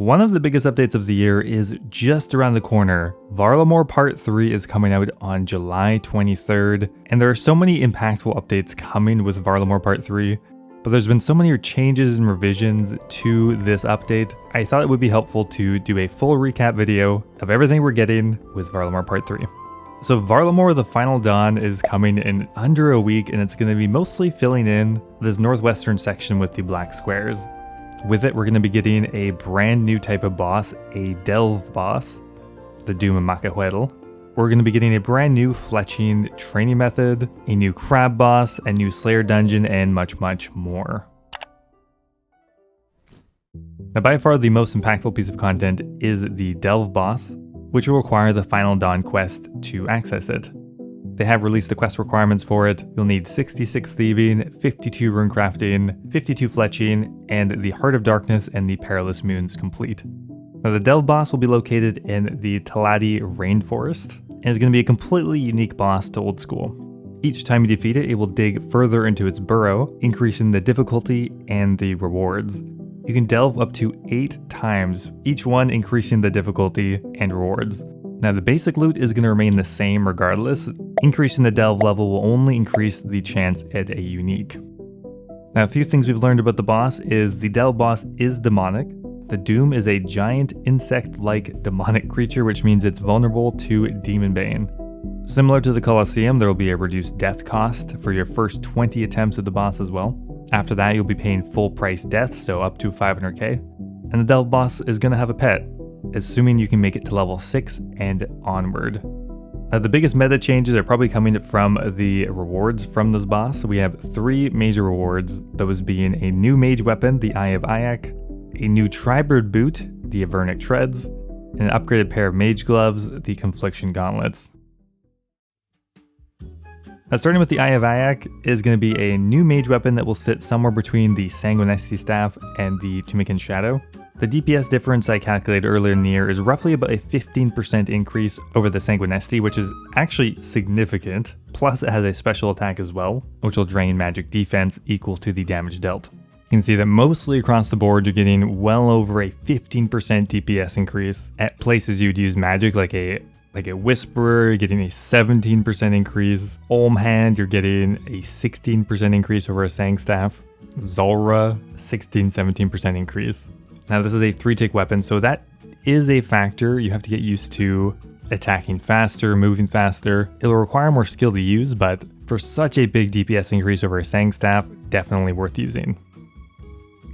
One of the biggest updates of the year is just around the corner. Varlamore Part 3 is coming out on July 23rd, and there are so many impactful updates coming with Varlamore Part 3, but there's been so many changes and revisions to this update, I thought it would be helpful to do a full recap video of everything we're getting with Varlamore Part 3. So Varlamore The Final Dawn is coming in under a week, and it's going to be mostly filling in this northwestern section with the black squares. With it, we're going to be getting a brand new type of boss, a Delve boss, the Doom of Macahuedel. We're going to be getting a brand new fletching training method, a new crab boss, a new Slayer dungeon, and much, much more. Now, by far the most impactful piece of content is the Delve boss, which will require the Final Dawn quest to access it. They have released the quest requirements for it. You'll need 66 thieving, 52 runecrafting, 52 fletching, and the Heart of Darkness and the Perilous Moons complete. Now, the Delve boss will be located in the Taladi Rainforest, and is going to be a completely unique boss to Old School. Each time you defeat it, it will dig further into its burrow, increasing the difficulty and the rewards. You can delve up to 8 times, each one increasing the difficulty and rewards. Now, the basic loot is going to remain the same regardless. Increasing the delve level will only increase the chance at a unique. Now, a few things we've learned about the boss is the Delve boss is demonic. The Doom is a giant insect-like demonic creature, which means it's vulnerable to Demon Bane. Similar to the Colosseum, there will be a reduced death cost for your first 20 attempts at the boss as well. After that, you'll be paying full price death, so up to 500k. And the Delve boss is going to have a pet, assuming you can make it to level 6 and onward. Now, the biggest meta changes are probably coming from the rewards from this boss. We have 3 major rewards, those being a new mage weapon, the Eye of Ayak, a new Tribird boot, the Avernic Treads, and an upgraded pair of mage gloves, the Confliction Gauntlets. Now, starting with the Eye of Ayak is going to be a new mage weapon that will sit somewhere between the Sanguinesti Staff and the Tumican Shadow. The DPS difference I calculated earlier in the year is roughly about a 15% increase over the Sanguinesti, which is actually significant. Plus, it has a special attack as well, which will drain magic defense equal to the damage dealt. You can see that mostly across the board, you're getting well over a 15% DPS increase. At places you'd use magic like a Whisperer, you're getting a 17% increase. Olm Hand, you're getting a 16% increase over a Sang Staff. Zulrah, 16-17% increase. Now, this is a 3-tick weapon, so that is a factor. You have to get used to attacking faster, moving faster. It'll require more skill to use, but for such a big DPS increase over a Sang Staff, definitely worth using.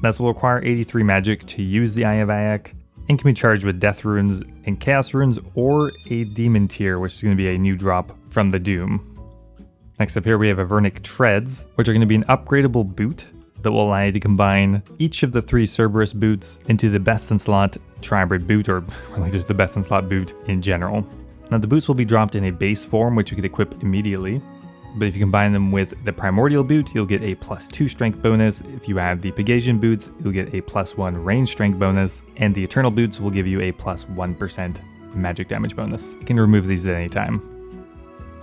This will require 83 magic to use the Eye of Ayak, and can be charged with Death Runes and Chaos Runes, or a Demon Tier, which is going to be a new drop from the Doom. Next up here, we have Avernic Treads, which are going to be an upgradable boot that will allow you to combine each of the 3 Cerberus boots into the best in slot Tribird boot, or really just the best in slot boot in general. Now, the boots will be dropped in a base form, which you can equip immediately. But if you combine them with the Primordial boot, you'll get a +2 strength bonus. If you add the Pegasian boots, you'll get a +1 range strength bonus. And the Eternal boots will give you a +1% magic damage bonus. You can remove these at any time.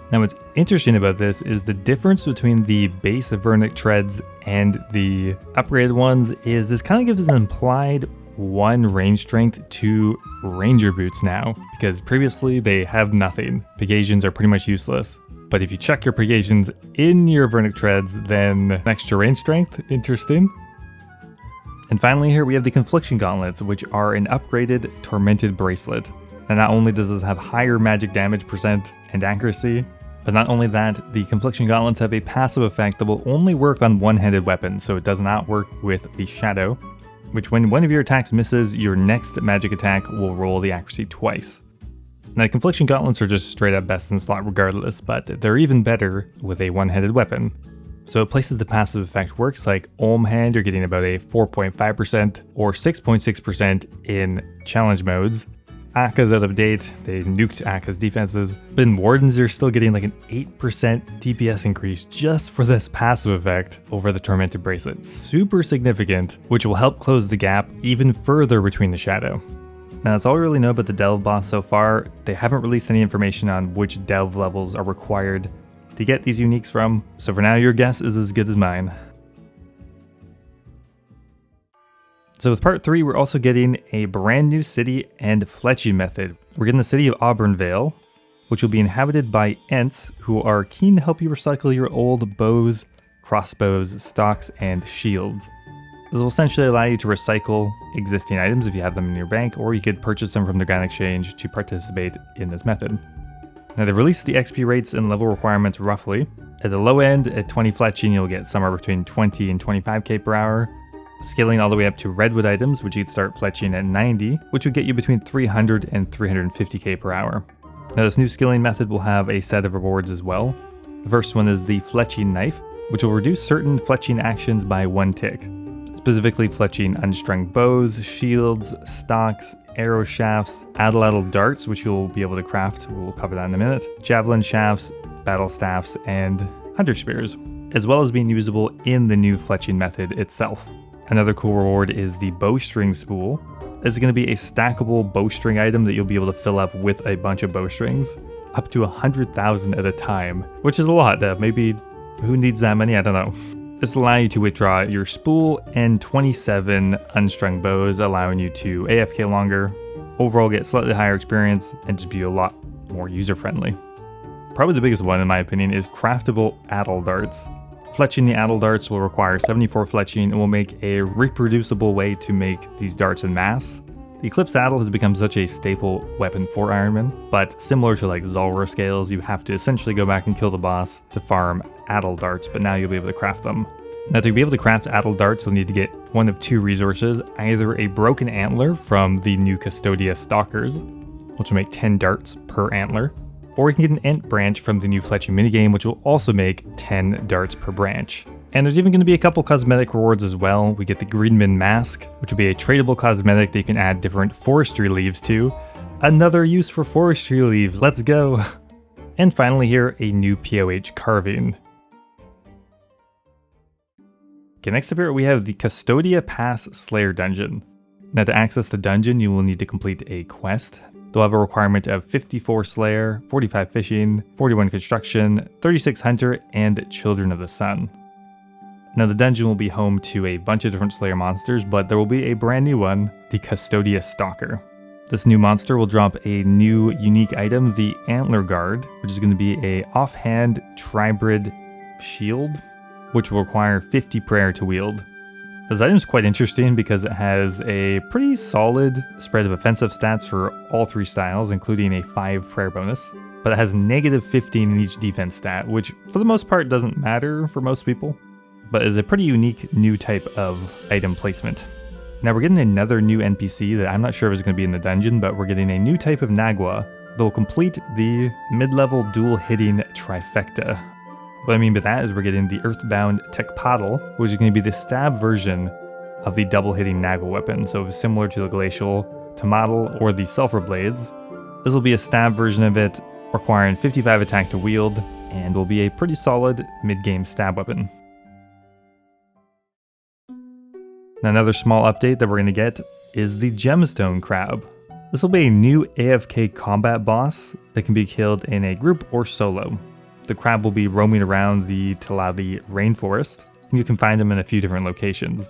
Now, what's interesting about this is the difference between the base Avernic Treads and the upgraded ones is this kind of gives an implied 1 range strength to Ranger boots now, because previously they have nothing. Pegasians are pretty much useless. But if you chuck your Pegasians in your Avernic Treads, then an extra range strength, interesting. And finally here we have the Confliction Gauntlets, which are an upgraded Tormented Bracelet. And not only does this have higher magic damage percent and accuracy, but not only that, the Confliction Gauntlets have a passive effect that will only work on one-handed weapons, so it does not work with the Shadow, which when one of your attacks misses, your next magic attack will roll the accuracy twice. Now, the Confliction Gauntlets are just straight up best in slot regardless, but they're even better with a one-handed weapon. So places the passive effect works, like Olm Hand, you're getting about a 4.5% or 6.6% in challenge modes. Akka's out of date, they nuked Akka's defenses, but in Wardens you're still getting like an 8% DPS increase just for this passive effect over the Tormented Bracelet. Super significant, which will help close the gap even further between the Shadow. Now, that's all we really know about the Delve boss so far. They haven't released any information on which Delve levels are required to get these uniques from, so for now your guess is as good as mine. So with part 3, we're also getting a brand new city and fletching method. We're getting the city of Auburnvale, which will be inhabited by Ents who are keen to help you recycle your old bows, crossbows, stocks, and shields. This will essentially allow you to recycle existing items if you have them in your bank, or you could purchase them from the Grand Exchange to participate in this method. Now they released the XP rates and level requirements roughly. At the low end, at 20 fletching, you'll get somewhere between 20 and 25k per hour. Scaling all the way up to redwood items, which you'd start fletching at 90, which would get you between 300 and 350k per hour. Now this new skilling method will have a set of rewards as well. The first one is the fletching knife, which will reduce certain fletching actions by 1 tick. Specifically fletching unstrung bows, shields, stocks, arrow shafts, addle darts, which you'll be able to craft, we'll cover that in a minute, javelin shafts, battle staffs, and hunter spears, as well as being usable in the new fletching method itself. Another cool reward is the bowstring spool. This is going to be a stackable bowstring item that you'll be able to fill up with a bunch of bowstrings, up to 100,000 at a time, which is a lot. Maybe who needs that many? I don't know. This will allow you to withdraw your spool and 27 unstrung bows, allowing you to AFK longer, overall get slightly higher experience, and just be a lot more user-friendly. Probably the biggest one, in my opinion, is craftable addle darts. Fletching the addle darts will require 74 fletching and will make a reproducible way to make these darts in mass. The Eclipse Addle has become such a staple weapon for Ironman, but similar to like Zulrah scales, you have to essentially go back and kill the boss to farm addle darts, but now you'll be able to craft them. Now to be able to craft addle darts, you'll need to get one of 2 resources, either a broken antler from the new Custodia Stalkers, which will make 10 darts per antler, or you can get an Ent branch from the new fletching minigame, which will also make 10 darts per branch. And there's even going to be a couple cosmetic rewards as well. We get the Greenman Mask, which will be a tradable cosmetic that you can add different forestry leaves to. Another use for forestry leaves, let's go! And finally here, a new POH carving. Okay, next up here we have the Custodia Pass Slayer Dungeon. Now to access the dungeon, you will need to complete a quest. They'll have a requirement of 54 Slayer, 45 Fishing, 41 Construction, 36 Hunter, and Children of the Sun. Now the dungeon will be home to a bunch of different Slayer monsters, but there will be a brand new one, the Custodia Stalker. This new monster will drop a new unique item, the Antler Guard, which is going to be a offhand tribrid shield, which will require 50 prayer to wield. This item is quite interesting because it has a pretty solid spread of offensive stats for all 3 styles, including a 5 prayer bonus, but it has negative 15 in each defense stat, which for the most part doesn't matter for most people, but is a pretty unique new type of item placement. Now we're getting another new NPC that I'm not sure if it's going to be in the dungeon, but we're getting a new type of Nagua that will complete the mid-level dual hitting trifecta. What I mean by that is we're getting the Earthbound Tekpotl, which is going to be the stab version of the double hitting Nagua weapon, so similar to the Glacial Tomatl or the Sulfur Blades. This will be a stab version of it, requiring 55 attack to wield, and will be a pretty solid mid-game stab weapon. Now another small update that we're going to get is the Gemstone Crab. This will be a new AFK combat boss that can be killed in a group or solo. The crab will be roaming around the Talali rainforest, and you can find them in a few different locations.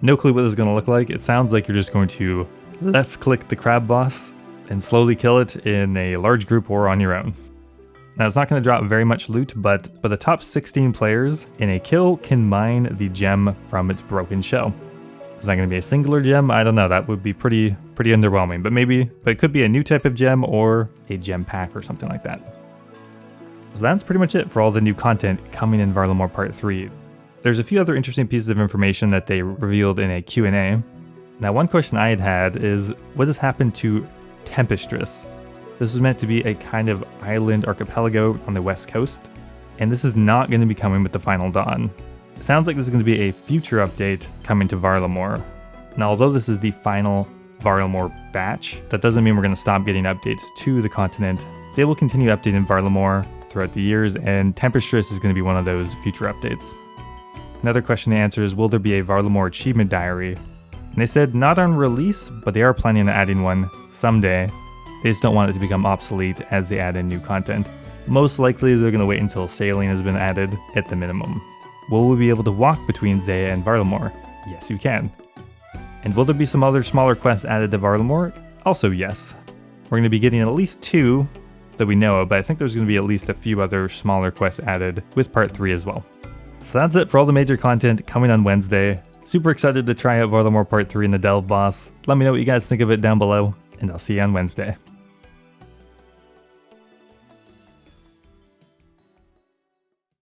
No clue what this is going to look like. It sounds like you're just going to left click the crab boss and slowly kill it in a large group or on your own. Now it's not going to drop very much loot, but for the top 16 players in a kill can mine the gem from its broken shell. Is that going to be a singular gem? I don't know, that would be pretty underwhelming, but it could be a new type of gem or a gem pack or something like that. So that's pretty much it for all the new content coming in Varlamore Part 3. There's a few other interesting pieces of information that they revealed in a Q&A. Now one question I had is, what has happened to Tempestress? This was meant to be a kind of island archipelago on the west coast, and this is not going to be coming with the Final Dawn. It sounds like this is going to be a future update coming to Varlamore. Now although this is the final Varlamore batch, that doesn't mean we're going to stop getting updates to the continent. They will continue updating Varlamore throughout the years, and Tempestress is going to be one of those future updates. Another question to answer is, will there be a Varlamore achievement diary? And they said not on release, but they are planning on adding one someday. They just don't want it to become obsolete as they add in new content. Most likely they're going to wait until sailing has been added at the minimum. Will we be able to walk between Zeah and Varlamore? Yes, you can. And will there be some other smaller quests added to Varlamore? Also yes. We're going to be getting at least 2 that we know of, but I think there's going to be at least a few other smaller quests added with part 3 as well. So that's it for all the major content coming on Wednesday. Super excited to try out Varlamore part 3 in the Delve boss. Let me know what you guys think of it down below, and I'll see you on Wednesday.